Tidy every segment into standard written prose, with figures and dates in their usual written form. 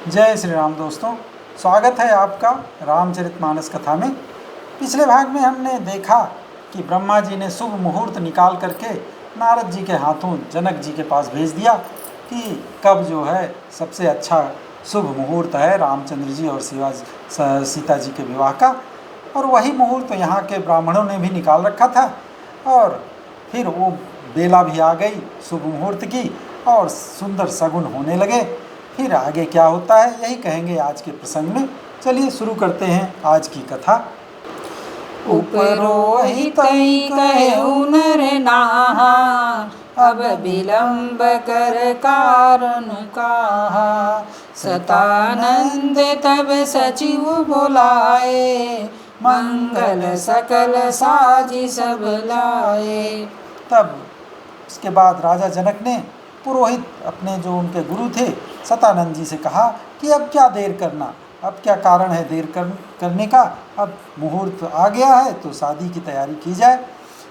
जय श्री राम दोस्तों, स्वागत है आपका रामचरितमानस कथा में। पिछले भाग में हमने देखा कि ब्रह्मा जी ने शुभ मुहूर्त निकाल करके नारद जी के हाथों जनक जी के पास भेज दिया कि कब जो है सबसे अच्छा शुभ मुहूर्त है रामचंद्र जी और सीता जी के विवाह का। और वही मुहूर्त यहाँ के ब्राह्मणों ने भी निकाल रखा था और फिर वो बेला भी आ गई शुभ मुहूर्त की और सुंदर शगुन होने लगे। फिर आगे क्या होता है यही कहेंगे आज के प्रसंग में। चलिए शुरू करते हैं आज की कथा। उपरोहित कहु नर नाहा, अब विलंब कर कारण काहा। सतानंद तब सचिव बुलाए, मंगल सकल साजी सब लाए। तब इसके बाद राजा जनक ने पुरोहित अपने जो उनके गुरु थे सतानंद जी से कहा कि अब क्या देर करना, अब क्या कारण है देर करने का, अब मुहूर्त आ गया है तो शादी की तैयारी की जाए।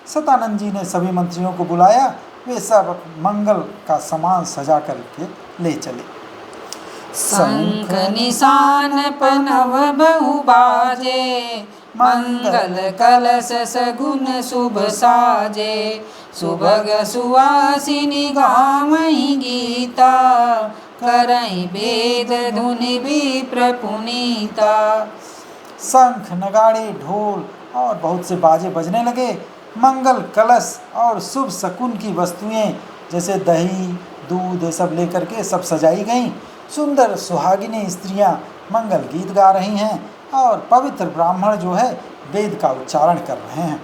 सतानंद जी ने सभी मंत्रियों को बुलाया, वे सब मंगल का सामान सजा करके ले चले। शंख निशान पनव बहु बाजे, मंगल कलश सगुन शुभ साजे। सुभग सुवासिनी गावहीं गीता, करहीं वेद धुनि विप्र पुनीता। शंख नगाड़े ढोल और बहुत से बाजे बजने लगे। मंगल कलश और शुभ शकुन की वस्तुएं जैसे दही दूध सब लेकर के सब सजाई गईं। सुंदर सुहागिनी स्त्रियां मंगल गीत गा रही हैं और पवित्र ब्राह्मण जो है वेद का उच्चारण कर रहे हैं।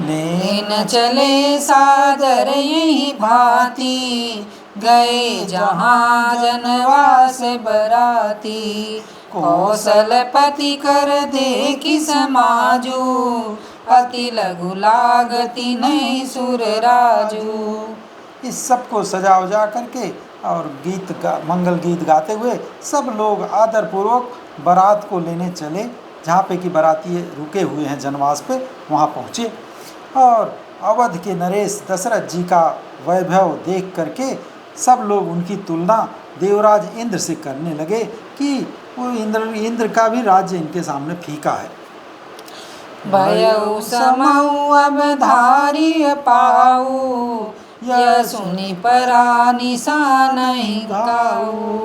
लेन चले सादर यही भांति, गए जहाँ जनवास बराती। कौशलपति कर देखी समाजू, अति लघु लागती नहीं सुर राजू। इस सब को सजा उजा करके और मंगल गीत गाते हुए सब लोग आदरपूर्वक बारात को लेने चले। जहाँ पे कि बाराती रुके हुए हैं जनवास पे, वहाँ पहुँचे और अवध के नरेश दशरथ जी का वैभव देख करके सब लोग उनकी तुलना देवराज इंद्र से करने लगे कि वो इंद्र का भी राज्य इनके सामने फीका है। भयउ समऊ अब धारिय पाऊ, यह सुनि परा निशान नहीं गाऊ।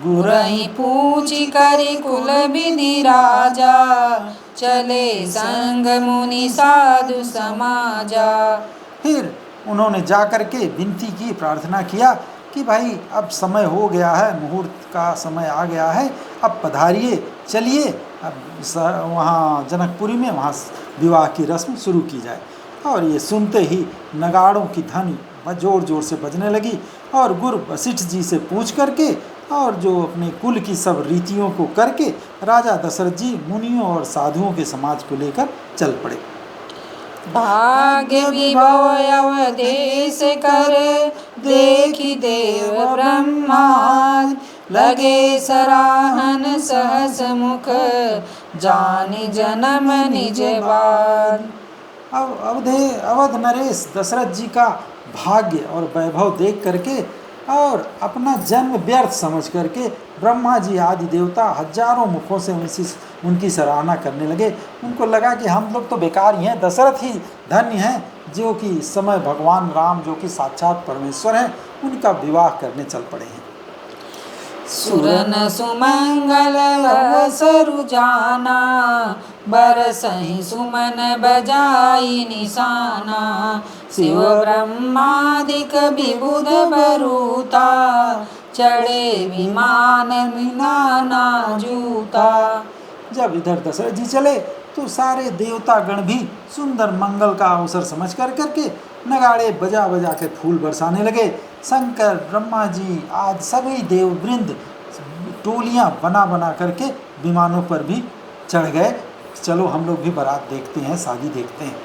गुरहि पूछि करि कुल विधि राजा, चले संग मुनि साधु समाजा। फिर उन्होंने जा कर के विनती की, प्रार्थना किया कि भाई अब समय हो गया है, मुहूर्त का समय आ गया है, अब पधारिए, चलिए अब वहाँ जनकपुरी में वहाँ विवाह की रस्म शुरू की जाए। और ये सुनते ही नगाड़ों की ध्वनि जोर जोर से बजने लगी और गुरु वशिष्ठ जी से पूछ करके और जो अपने कुल की सब रीतियों को करके राजा दशरथ जी मुनियों और साधुओं के समाज को लेकर चल पड़े। भाग्य विभव अवधेश कर, देखी देव ब्रह्माद। लगे सराहन सहस मुख, जानी जन्म निज बाद। अवध नरेश दशरथ जी का भाग्य और वैभव देख करके और अपना जन्म व्यर्थ समझ करके ब्रह्मा जी आदि देवता हजारों मुखों से उनकी सराहना करने लगे। उनको लगा कि हम लोग तो बेकार ही हैं, दशरथ ही धन्य हैं जो कि इस समय भगवान राम जो कि साक्षात परमेश्वर हैं उनका विवाह करने चल पड़े हैं। सुरन सुमंगल अवसरु जाना, बरसहि सुमन बजाई निशाना। शिव ब्रह्मादिक विबुध बरूता, चढ़े विमान नाना जूता। जब इधर दशरथ जी चले तो सारे देवता गण भी सुंदर मंगल का अवसर समझ करके नगाड़े बजा बजा के फूल बरसाने लगे। शंकर ब्रह्मा जी आज सभी देववृंद टोलियां बना बना करके विमानों पर भी चढ़ गए। चलो हम लोग भी बारात देखते हैं, शादी देखते हैं।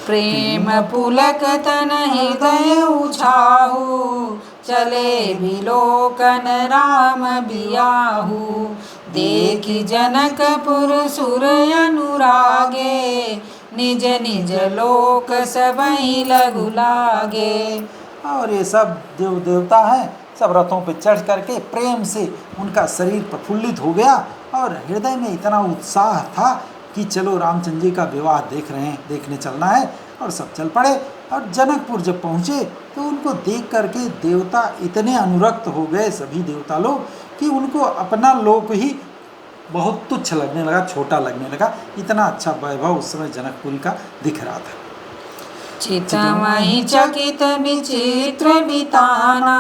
प्रेम पुलक तन हृदय उछाहू, चले विलोकन राम बियाहू। देखी जनकपुर सुर अनुरागे, निज निज लोक सबहि लघु लागे। और ये सब देव देवता हैं सब रथों पर चढ़ करके प्रेम से उनका शरीर प्रफुल्लित हो गया और हृदय में इतना उत्साह था कि चलो रामचंद्र जी का विवाह देखने चलना है। और सब चल पड़े। और जनकपुर जब पहुँचे तो उनको देख करके देवता इतने अनुरक्त हो गए, सभी देवता लोग, कि उनको अपना लोक ही बहुत तुच्छ लगने लगा, छोटा लगने लगा। इतना अच्छा वैभव उस समय जनकपुरी का दिख रहा था। चितमयि चकित विचित्र बिताना,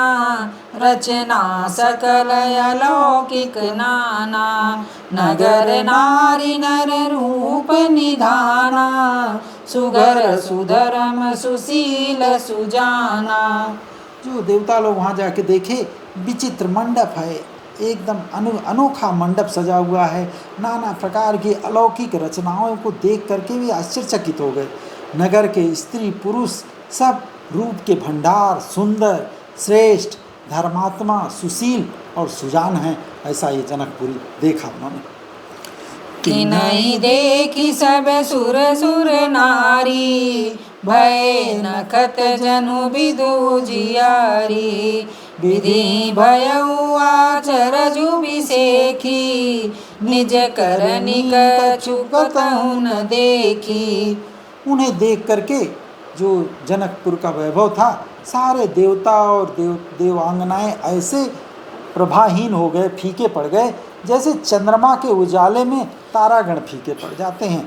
रचना सकल अलौकिक नाना। नगर नारी नर रूप निधाना, सुगर सुधर्म सुशील सुजाना। जो देवता लोग वहाँ जाके देखे, विचित्र मंडप है, एकदम अनोखा मंडप सजा हुआ है। नाना प्रकार की अलौकिक रचनाओं को देख करके भी आश्चर्यचकित हो गए। नगर के स्त्री पुरुष सब रूप के भंडार, सुंदर, श्रेष्ठ, धर्मात्मा, सुशील और सुजान हैं। ऐसा ये जनकपुरी देखा उन्होंने। किनहि देखी सब सुर सुर नारी, भय नखत जनु विदु जियारी। विधि भयउ आचरजु विसेखी, निज करनी कछु कतहु न देखी। उन्हें देख करके जो जनकपुर का वैभव था, सारे देवता और देवांगनाएं ऐसे प्रभाहीन हो गए, फीके पड़ गए, जैसे चंद्रमा के उजाले में तारागण फीके पड़ जाते हैं।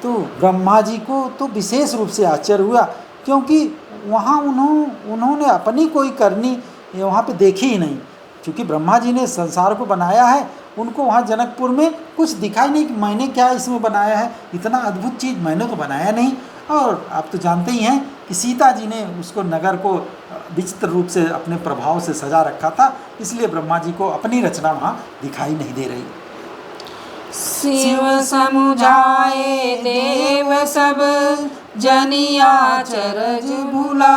तो ब्रह्मा जी को तो विशेष रूप से आश्चर्य हुआ, क्योंकि वहाँ उन्होंने अपनी कोई करनी वहाँ पे देखी ही नहीं। क्योंकि ब्रह्मा जी ने संसार को बनाया है, उनको वहाँ जनकपुर में कुछ दिखाई नहीं कि मैंने क्या इसमें बनाया है, इतना अद्भुत चीज़ मैंने तो बनाया नहीं। और आप तो जानते ही हैं कि सीता जी ने उसको नगर को विचित्र रूप से अपने प्रभाव से सजा रखा था, इसलिए ब्रह्मा जी को अपनी रचना वहाँ दिखाई नहीं दे रही। शिव समुझाए देव सब, जनिया चरज भुला।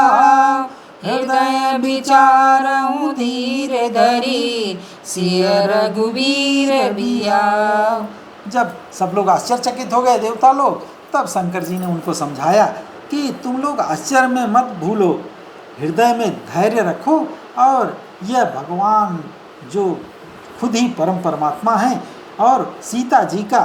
हृदय विचारऊ धीर धरी, सिय रघुवीर बिया। जब सब लोग आश्चर्यचकित हो गए देवता लोग, तब शंकर जी ने उनको समझाया कि तुम लोग आश्चर्य में मत भूलो, हृदय में धैर्य रखो। और यह भगवान जो खुद ही परम परमात्मा हैं, और सीता जी का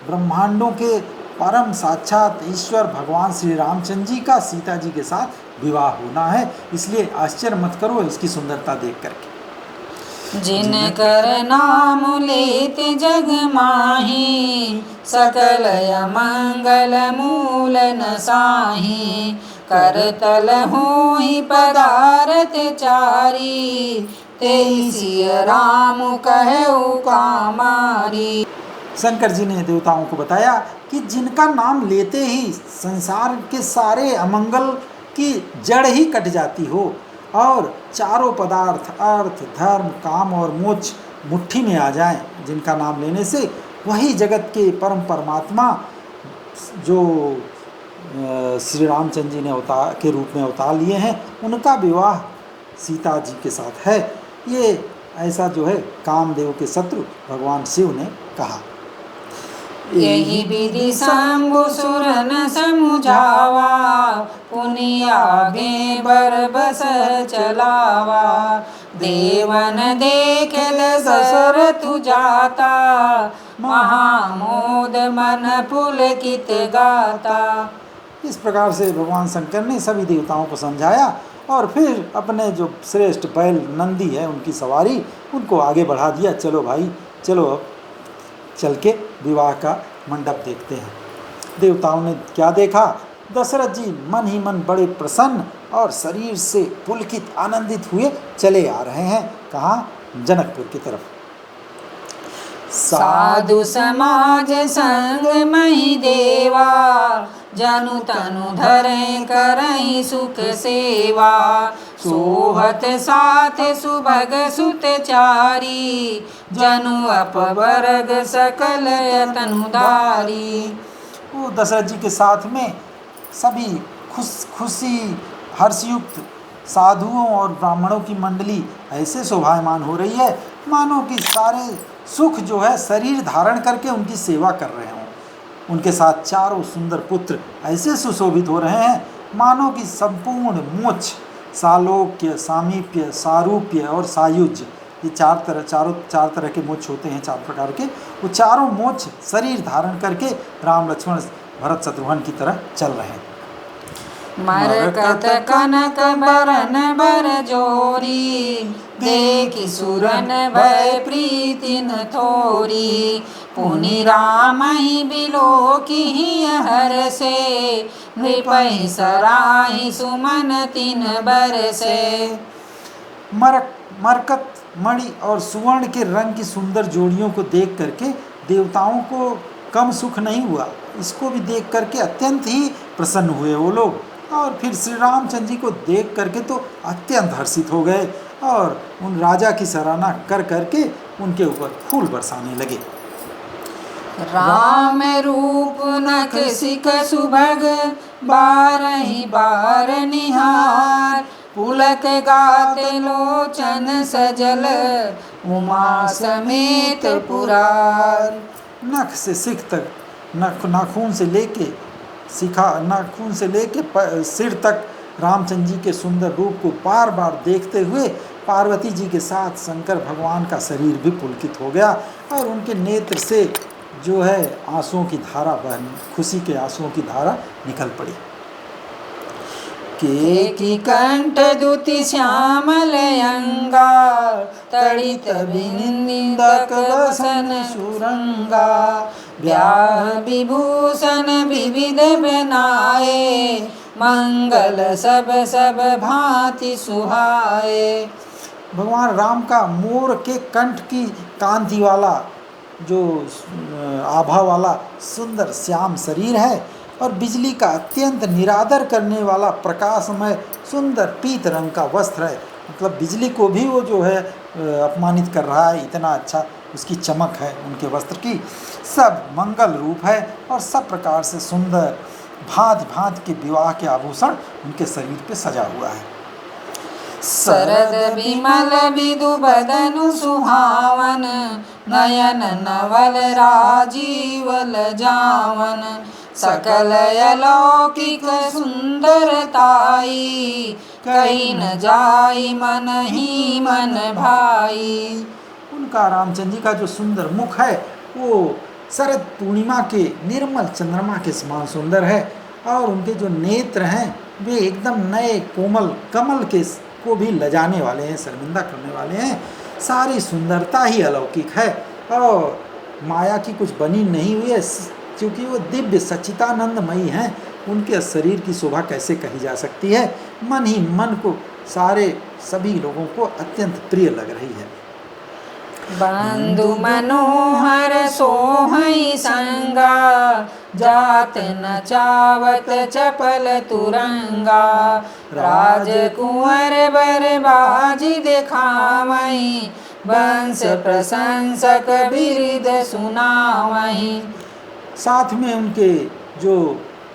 ब्रह्मांडों के परम साक्षात ईश्वर भगवान श्री रामचंद्र जी का सीता जी के साथ विवाह होना है, इसलिए आश्चर्य मत करो इसकी सुंदरता देख करके। जिन कर नाम लेत जग माही, सकल मंगल मूल न साही। करतल होई पदारथ चारी, तेहि सिय राम कहु कामारी। शंकर जी ने देवताओं को बताया कि जिनका नाम लेते ही संसार के सारे अमंगल की जड़ ही कट जाती हो, और चारों पदार्थ अर्थ धर्म काम और मोक्ष मुट्ठी में आ जाएं, जिनका नाम लेने से वही जगत के परम परमात्मा जो श्री रामचंद्र जी ने के रूप में अवतार लिए हैं, उनका विवाह सीता जी के साथ है। ये ऐसा जो है कामदेव के शत्रु भगवान शिव ने कहा। यही विधि शंभु सुर न समुझावा, पुनि आगे बर बस चलावा। देवन देख दशरथ जाता, महामोद मन पुलकित गाता। इस प्रकार से भगवान शंकर ने सभी देवताओं को समझाया, और फिर अपने जो श्रेष्ठ बैल नंदी है उनकी सवारी, उनको आगे बढ़ा दिया। चलो भाई चलो, अब चल के विवाह का मंडप देखते हैं। देवताओं ने क्या देखा, दशरथ जी मन ही मन बड़े प्रसन्न और शरीर से पुलकित आनंदित हुए चले आ रहे हैं। कहाँ? जनकपुर की तरफ। साधु समाज संग मही देवा, जनु तनु धरे करई सुख सेवा। सोहत साथ सुभग सुत चारी, जनु अपवर्ग सकल तनुधारी। वो दशरथ जी के साथ में सभी खुशी हर्षयुक्त साधुओं और ब्राह्मणों की मंडली ऐसे शोभायमान हो रही है, मानो कि सारे सुख जो है शरीर धारण करके उनकी सेवा कर रहे हों। उनके साथ चारों सुंदर पुत्र ऐसे सुशोभित हो रहे हैं, मानो कि संपूर्ण मोक्ष सालोक्य, सामीप्य, सारूप्य और सायुज्य, ये चार तरह के मोक्ष होते हैं, 4 प्रकार के। वो चारों मोक्ष शरीर धारण करके राम लक्ष्मण भरत शत्रुघ्न की तरह चल रहे हैं। मरकत कनक बरन बर जोरी, देखि सुरन भय प्रीति न थोरी। पुनि रामहि बिलोकी हरसे, नृपहि सराहि सुमन तिन बरसे। मरकत, मणि और सुवर्ण के रंग की सुंदर जोड़ियों को देख करके देवताओं को कम सुख नहीं हुआ, इसको भी देख करके अत्यंत ही प्रसन्न हुए वो लोग। और फिर श्री रामचंद्र जी को देख करके तो अत्यंत हर्षित हो गए और उन राजा की सराहना कर करके उनके ऊपर फूल बरसाने लगे। राम रूप नख सिख सुभग, बारहि बार निहार। पुलक गाते लोचन सजल, उमा समेत पुरार। नख से सिख तक, नाखून से लेके सिर तक रामचंद्र जी के सुंदर रूप को बार बार देखते हुए पार्वती जी के साथ शंकर भगवान का शरीर भी पुलकित हो गया और उनके नेत्र से जो है आंसुओं की धारा खुशी के आंसुओं की धारा निकल पड़ी। केकी कंठ दुति श्यामल अंगा, तड़ित बिंदक बसन सुरंगा। ब्याह विभूषण विविध बनाए, मंगल सब भांति सुहाए। भगवान राम का मोर के कंठ की कांति वाला, जो आभा वाला सुंदर श्याम शरीर है और बिजली का अत्यंत निरादर करने वाला प्रकाशमय सुंदर पीत रंग का वस्त्र है। मतलब बिजली को भी वो जो है अपमानित कर रहा है, इतना अच्छा उसकी चमक है उनके वस्त्र की। सब मंगल रूप है और सब प्रकार से सुंदर भांति भांति के विवाह के आभूषण उनके शरीर पे सजा हुआ है। शरद विमल विदु बदनु सुहावन, नयन नवल राजीवल जावन। सकल अलौकिक सुंदरताई, कहीं न जाई मन ही मन भाई। उनका रामचंद्र जी का जो सुंदर मुख है वो शरद पूर्णिमा के निर्मल चंद्रमा के समान सुंदर है और उनके जो नेत्र हैं वे एकदम नए कोमल कमल के को भी लजाने वाले हैं, शर्मिंदा करने वाले हैं। सारी सुंदरता ही अलौकिक है और माया की कुछ बनी नहीं हुई है, क्योंकि वो दिव्य सच्चिदानंदमयी हैं। उनके शरीर की शोभा कैसे कही जा सकती है। मन ही मन को सभी लोगों को अत्यंत प्रिय लग रही है। बंधु मनोहर सोहई संगा, जात न चावत चपल तुरंगा। राजकुंवर बरबाजी देखावई, वंश प्रशंसक बिरिद सुनावई। साथ में उनके जो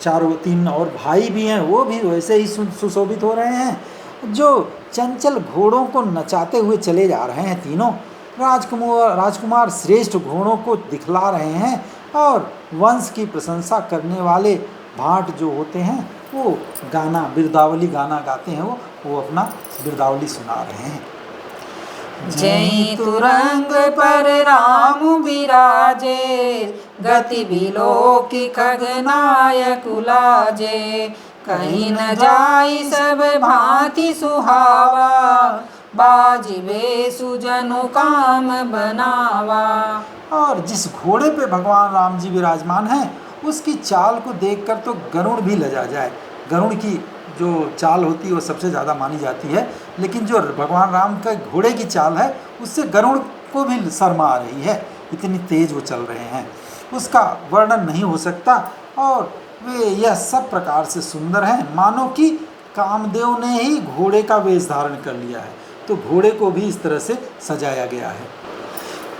3 और भाई भी हैं वो भी वैसे ही सुशोभित हो रहे हैं, जो चंचल घोड़ों को नचाते हुए चले जा रहे हैं। तीनों राजकुमार श्रेष्ठ घोड़ों को दिखला रहे हैं और वंश की प्रशंसा करने वाले भाट जो होते हैं वो बिरदावली गाना गाते हैं, वो अपना बिरदावली सुना रहे हैं। जय तुरंग पर राम विराजे, गति बिलोकी खगनायक उलाजे। कहीं न जाई सब भांति सुहावा, बाजिबे सुजनु काम बनावा। और जिस घोड़े पे भगवान राम जी विराजमान हैं उसकी चाल को देखकर तो गरुड़ भी लजा जाए। गरुड़ की जो चाल होती है वो सबसे ज़्यादा मानी जाती है, लेकिन जो भगवान राम का घोड़े की चाल है उससे गरुड़ को भी शर्मा आ रही है, इतनी तेज वो चल रहे हैं, उसका वर्णन नहीं हो सकता। और वे यह सब प्रकार से सुंदर हैं मानो कि कामदेव ने ही घोड़े का वेश धारण कर लिया है, तो घोड़े को भी इस तरह से सजाया गया है।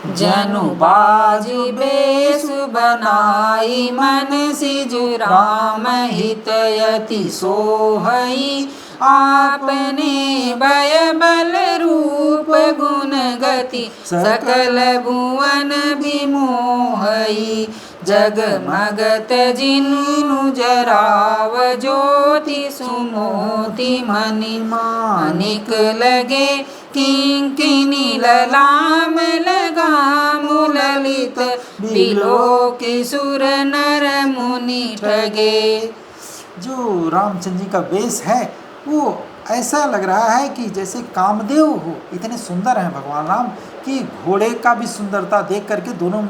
जनु बाजी बेस बनाई, मन सिज राम हितयति सोहई। आपने भय बल रूप गुण गति सकल भुवन विमोहई जगमगत जिनु जराव ज्योति सुमोति मणि मानिक लगे किंकिनी ललाम लगाम ललित बिलोकी सुर नर मुनि ठगे। जो रामचंद्र जी का वेश है वो ऐसा लग रहा है कि जैसे कामदेव हो, इतने सुंदर हैं भगवान राम कि घोड़े का भी सुंदरता देख करके दोनों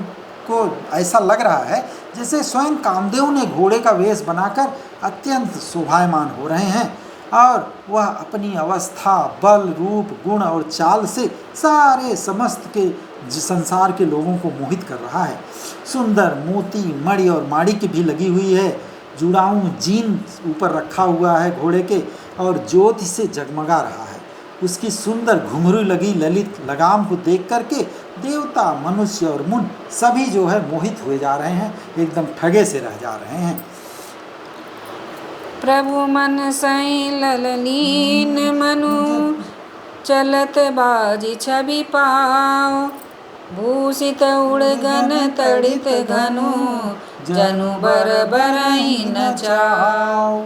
को ऐसा लग रहा है जैसे स्वयं कामदेव ने घोड़े का वेश बनाकर अत्यंत शोभायमान हो रहे हैं और वह अपनी अवस्था, बल, रूप, गुण और चाल से सारे समस्त के संसार के लोगों को मोहित कर रहा है। सुंदर मोती, मणि और माणिक भी लगी हुई है। जुड़ाऊं जीन ऊपर रखा हुआ है घोड़े के और ज्योति से जगमगा रहा है। उसकी सुंदर घुंघरू लगी ललित लगाम को देख करके देवता, मनुष्य और मुन सभी जो है मोहित हुए जा रहे हैं, एकदम ठगे से रह जा रहे हैं। प्रभु मन सई लललीन मनु चलत बाजी छवि पाओ भूषित उड़गन तड़ित घनु जनु बर बरई नचाओ।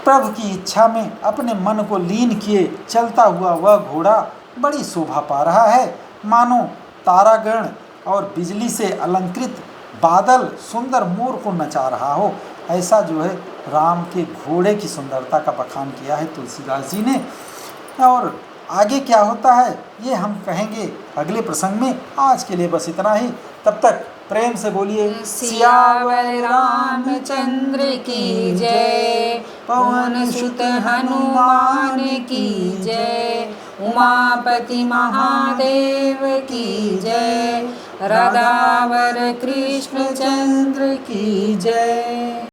प्रभु की इच्छा में अपने मन को लीन किए चलता हुआ वह घोड़ा बड़ी शोभा पा रहा है, मानो तारागण और बिजली से अलंकृत बादल सुंदर मोर को नचा रहा हो। ऐसा जो है राम के घोड़े की सुंदरता का बखान किया है तुलसीदास जी ने। और आगे क्या होता है ये हम कहेंगे अगले प्रसंग में। आज के लिए बस इतना ही। तब तक प्रेम से बोलिए सियावर रामचंद्र की जय, पवन सुत हनुमान की जय, उमापति महादेव की जय, राधावर कृष्ण चंद्र की जय।